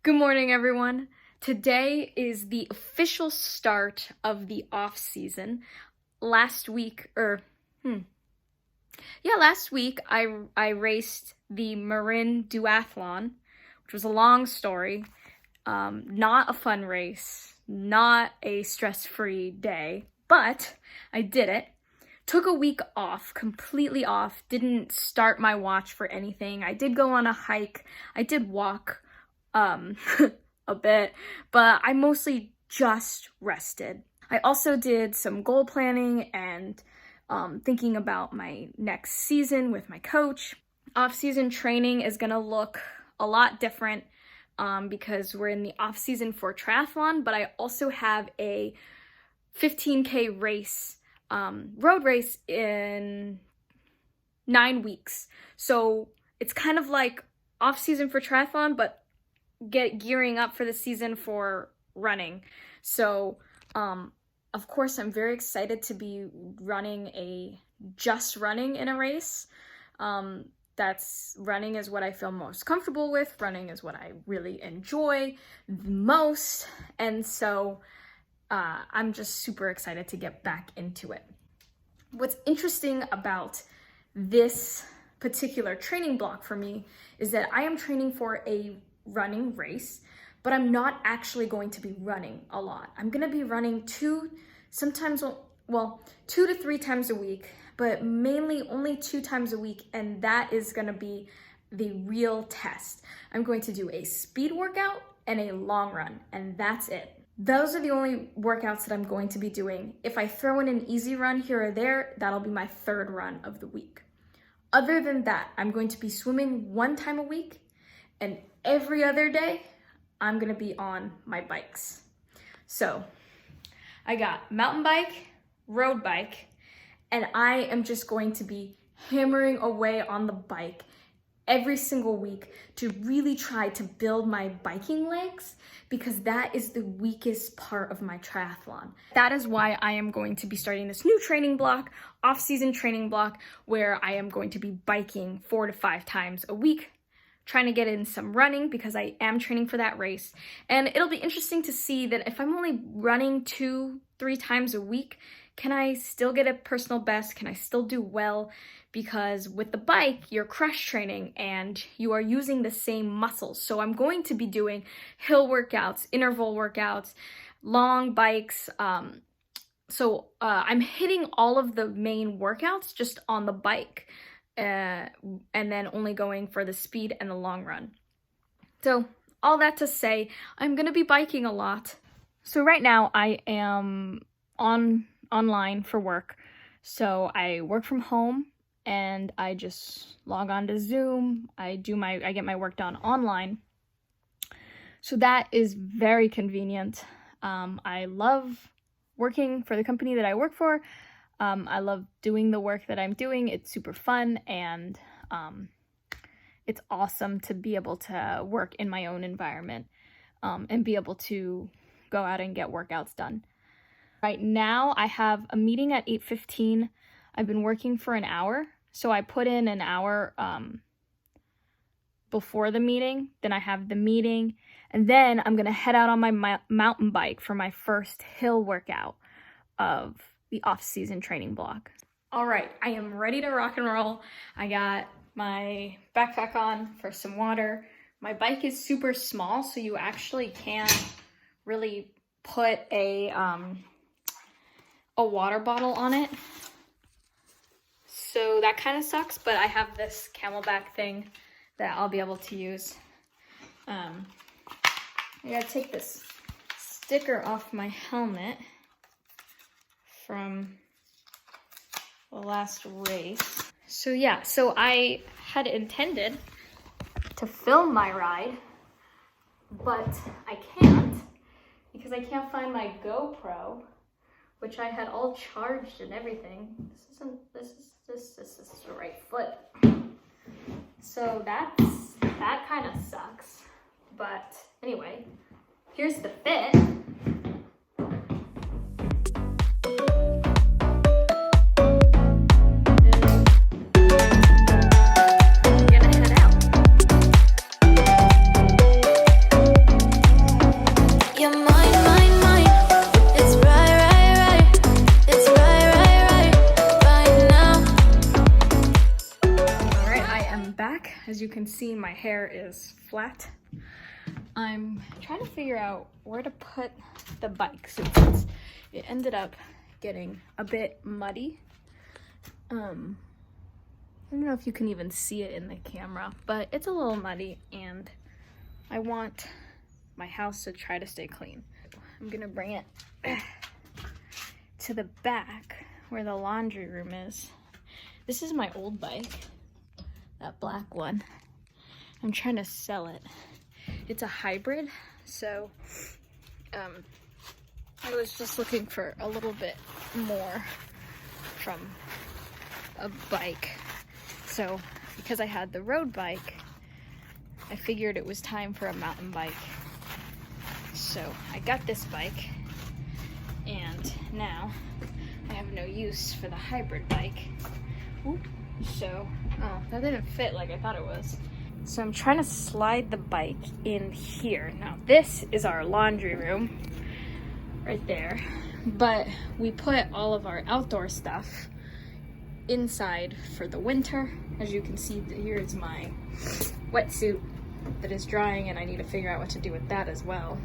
Good morning, everyone. Today is the official start of the off season. Last week I raced the Marin Duathlon, which was a long story. Not a fun race, not a stress-free day, but I did it. Took a week off, completely off, didn't start my watch for anything. I did go on a hike, I did walk a bit, but I mostly just rested. I also did some goal planning and thinking about my next season with my coach. Off-season training is gonna look a lot different because we're in the off-season for triathlon, but I also have a 15K race, road race in 9 weeks. So it's kind of like off-season for triathlon, but gearing up for the season for running. So of course I'm very excited to be running in a race. That's running is what I feel most comfortable with. Running is what I really enjoy the most, and so I'm just super excited to get back into it. What's interesting about this particular training block for me is that I am training for a running race, but I'm not actually going to be running a lot. I'm going to be running 2 to 3 times a week, but mainly only 2 times a week, and that is going to be the real test. I'm going to do a speed workout and a long run, and that's it. Those are the only workouts that I'm going to be doing. If I throw in an easy run here or there, that'll be my 3rd run of the week. Other than that, I'm going to be swimming 1 time a week, and every other day, I'm gonna be on my bikes. So I got mountain bike, road bike, and I am just going to be hammering away on the bike every single week to really try to build my biking legs, because that is the weakest part of my triathlon. That is why I am going to be starting this new training block, off-season training block, where I am going to be biking 4 to 5 times a week, trying to get in some running because I am training for that race. And it'll be interesting to see that if I'm only running 2-3 times a week, can I still get a personal best? Can I still do well? Because with the bike, you're cross training and you are using the same muscles. So I'm going to be doing hill workouts, interval workouts, long bikes. So I'm hitting all of the main workouts just on the bike. And then only going for the speed and the long run. So all that to say, I'm gonna be biking a lot. So right now I am online for work. So I work from home and I just log on to Zoom. I get my work done online. So that is very convenient. I love working for the company that I work for. I love doing the work that I'm doing. It's super fun, and it's awesome to be able to work in my own environment and be able to go out and get workouts done. Right now, I have a meeting at 8:15. I've been working for an hour, so I put in an hour before the meeting. Then I have the meeting, and then I'm going to head out on my mountain bike for my first hill workout of the off-season training block. All right, I am ready to rock and roll. I got my backpack on for some water. My bike is super small, so you actually can't really put a water bottle on it. So that kind of sucks, but I have this Camelback thing that I'll be able to use. I gotta take this sticker off my helmet from the last race. So yeah, so I had intended to film my ride, but I can't because I can't find my GoPro, which I had all charged and everything. This is the right foot. So that kind of sucks. But anyway, here's the fit. can see, my hair is flat. I'm trying to figure out where to put the bike since it ended up getting a bit muddy. I don't know if you can even see it in the camera, but it's a little muddy and I want my house to try to stay clean. I'm gonna bring it to the back where the laundry room is. This is my old bike, that black one. I'm trying to sell it. It's a hybrid, so I was just looking for a little bit more from a bike. So because I had the road bike, I figured it was time for a mountain bike. So I got this bike, and now I have no use for the hybrid bike. Ooh. So, oh, that didn't fit like I thought it was. So I'm trying to slide the bike in here. Now this is our laundry room right there, but we put all of our outdoor stuff inside for the winter. As you can see, here is my wetsuit that is drying, and I need to figure out what to do with that as well.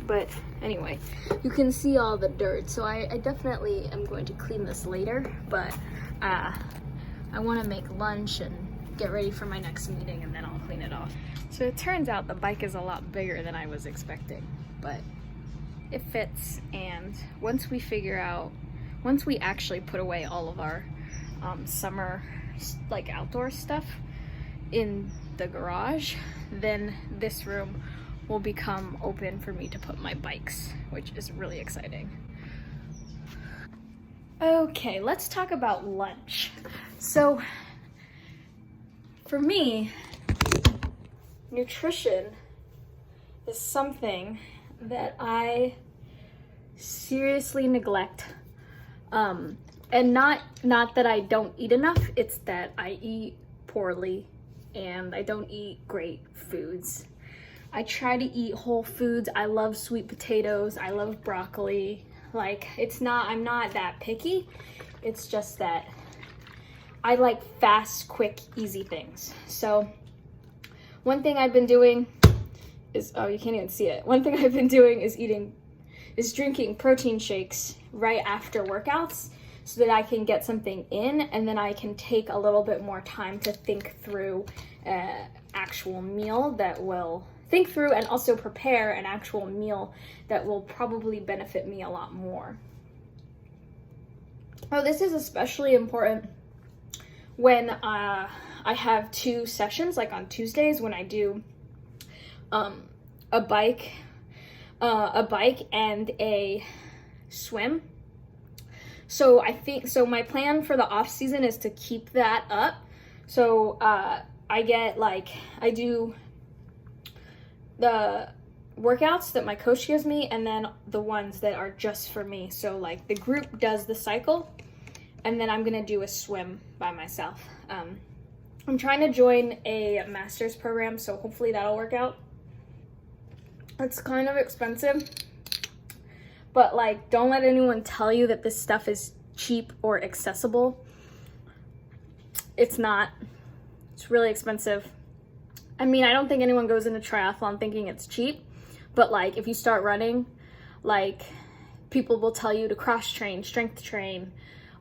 But anyway, you can see all the dirt, so I definitely am going to clean this later, but I want to make lunch and get ready for my next meeting, and then I'll clean it off. So it turns out the bike is a lot bigger than I was expecting, but it fits. And once we actually put away all of our summer like outdoor stuff in the garage, then this room will become open for me to put my bikes, which is really exciting. Okay, let's talk about lunch. So for me, nutrition is something that I seriously neglect. And not that I don't eat enough, it's that I eat poorly and I don't eat great foods. I try to eat whole foods. I love sweet potatoes. I love broccoli. Like, I'm not that picky. It's just that I like fast, quick, easy things. So one thing I've been doing is, oh, you can't even see it. One thing I've been doing is drinking protein shakes right after workouts so that I can get something in, and then I can take a little bit more time to think through an actual meal that will think through and also prepare an actual meal that will probably benefit me a lot more. Oh, this is especially important when I have 2 sessions, like on Tuesdays when I do a bike and a swim. So my plan for the off season is to keep that up. So I do the workouts that my coach gives me, and then the ones that are just for me. So like the group does the cycle, and then I'm gonna do a swim by myself. I'm trying to join a master's program, so hopefully that'll work out. It's kind of expensive, but like, don't let anyone tell you that this stuff is cheap or accessible. It's not. It's really expensive. I mean, I don't think anyone goes into triathlon thinking it's cheap, but like if you start running, like people will tell you to cross train, strength train,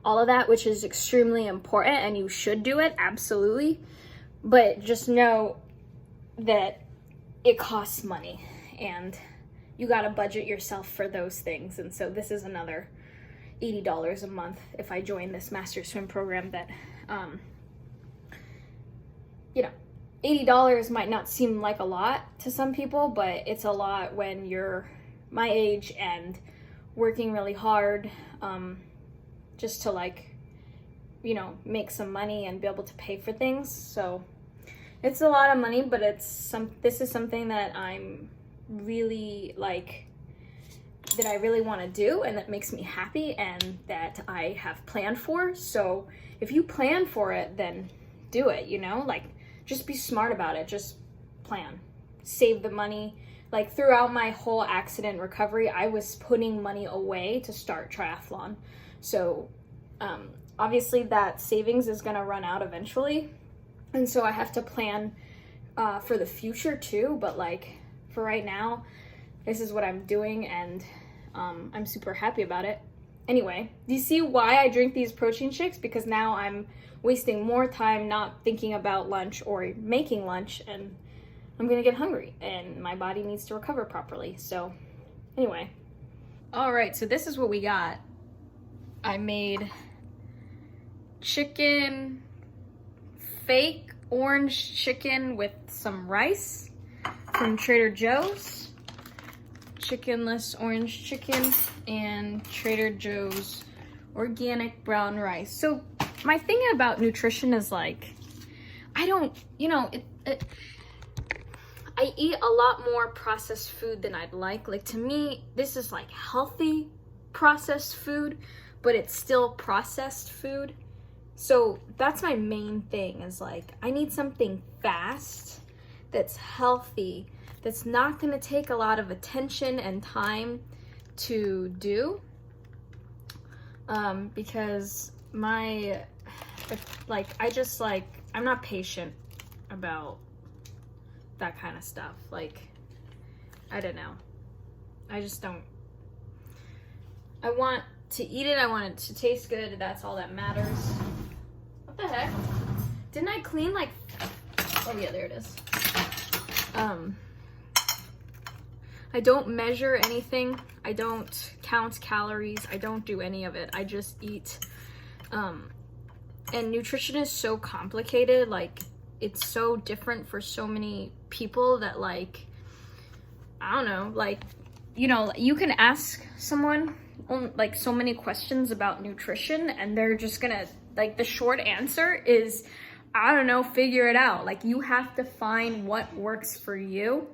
all of that, which is extremely important, and you should do it, absolutely. But just know that it costs money, and you gotta budget yourself for those things. And so this is another $80 a month if I join this master swim program that, $80 might not seem like a lot to some people, but it's a lot when you're my age and working really hard just to make some money and be able to pay for things. So it's a lot of money, but this is something that I'm really that I really want to do, and that makes me happy, and that I have planned for. So if you plan for it, then do it, just be smart about it. Just plan, save the money. Like throughout my whole accident recovery, I was putting money away to start triathlon. So obviously that savings is going to run out eventually. And so I have to plan for the future too, but like for right now, this is what I'm doing, and I'm super happy about it. Anyway, do you see why I drink these protein shakes? Because now I'm wasting more time not thinking about lunch or making lunch, and I'm gonna get hungry and my body needs to recover properly. So anyway. All right, so this is what we got. I made chicken, fake orange chicken with some rice from Trader Joe's. Chickenless orange chicken and Trader Joe's organic brown rice. So my thing about nutrition is like, I don't, I eat a lot more processed food than I'd like. Like to me, this is like healthy processed food, but it's still processed food. So that's my main thing, is like, I need something fast, that's healthy, that's not gonna take a lot of attention and time to do. Because I'm not patient about that kind of stuff. Like, I don't know. I just don't. I want to eat it, I want it to taste good, that's all that matters. What the heck? Didn't I clean like, oh yeah, there it is. I don't measure anything. I don't count calories. I don't do any of it. I just eat. And nutrition is so complicated. Like, it's so different for so many people that, like, I don't know, like, you can ask someone like so many questions about nutrition and they're just gonna, like, the short answer is, I don't know, figure it out. Like, you have to find what works for you.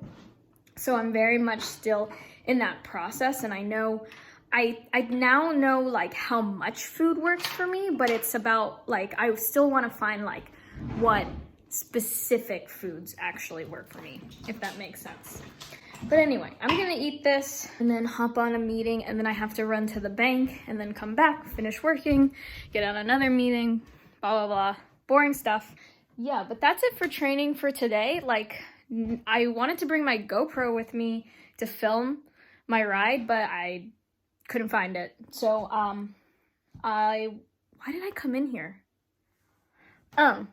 So I'm very much still in that process, and I know I now know like how much food works for me, but it's about like, I still want to find like what specific foods actually work for me, if that makes sense. But anyway, I'm gonna eat this and then hop on a meeting, and then I have to run to the bank and then come back, finish working, get on another meeting, blah, blah, blah. Boring stuff. Yeah, but that's it for training for today. Like, I wanted to bring my GoPro with me to film my ride, but I couldn't find it. So, why did I come in here? Oh,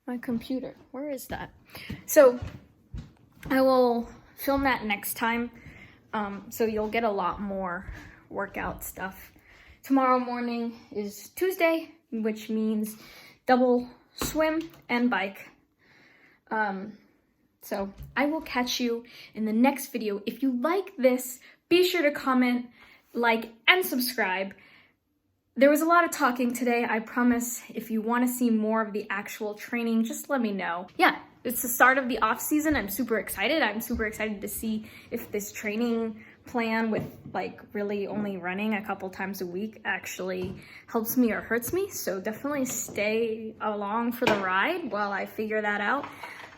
my computer. Where is that? So, I will film that next time. So you'll get a lot more workout stuff. Tomorrow morning is Tuesday, which means double swim and bike. So I will catch you in the next video. If you like this, be sure to comment, like, and subscribe. There was a lot of talking today. I promise if you want to see more of the actual training, just let me know. Yeah, it's the start of the off season. I'm super excited. I'm super excited to see if this training plan with like really only running a couple times a week actually helps me or hurts me. So definitely stay along for the ride while I figure that out.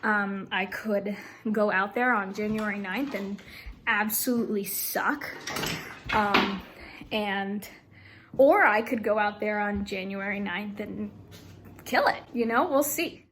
I could go out there on January 9th and absolutely suck. Or I could go out there on January 9th and kill it, we'll see.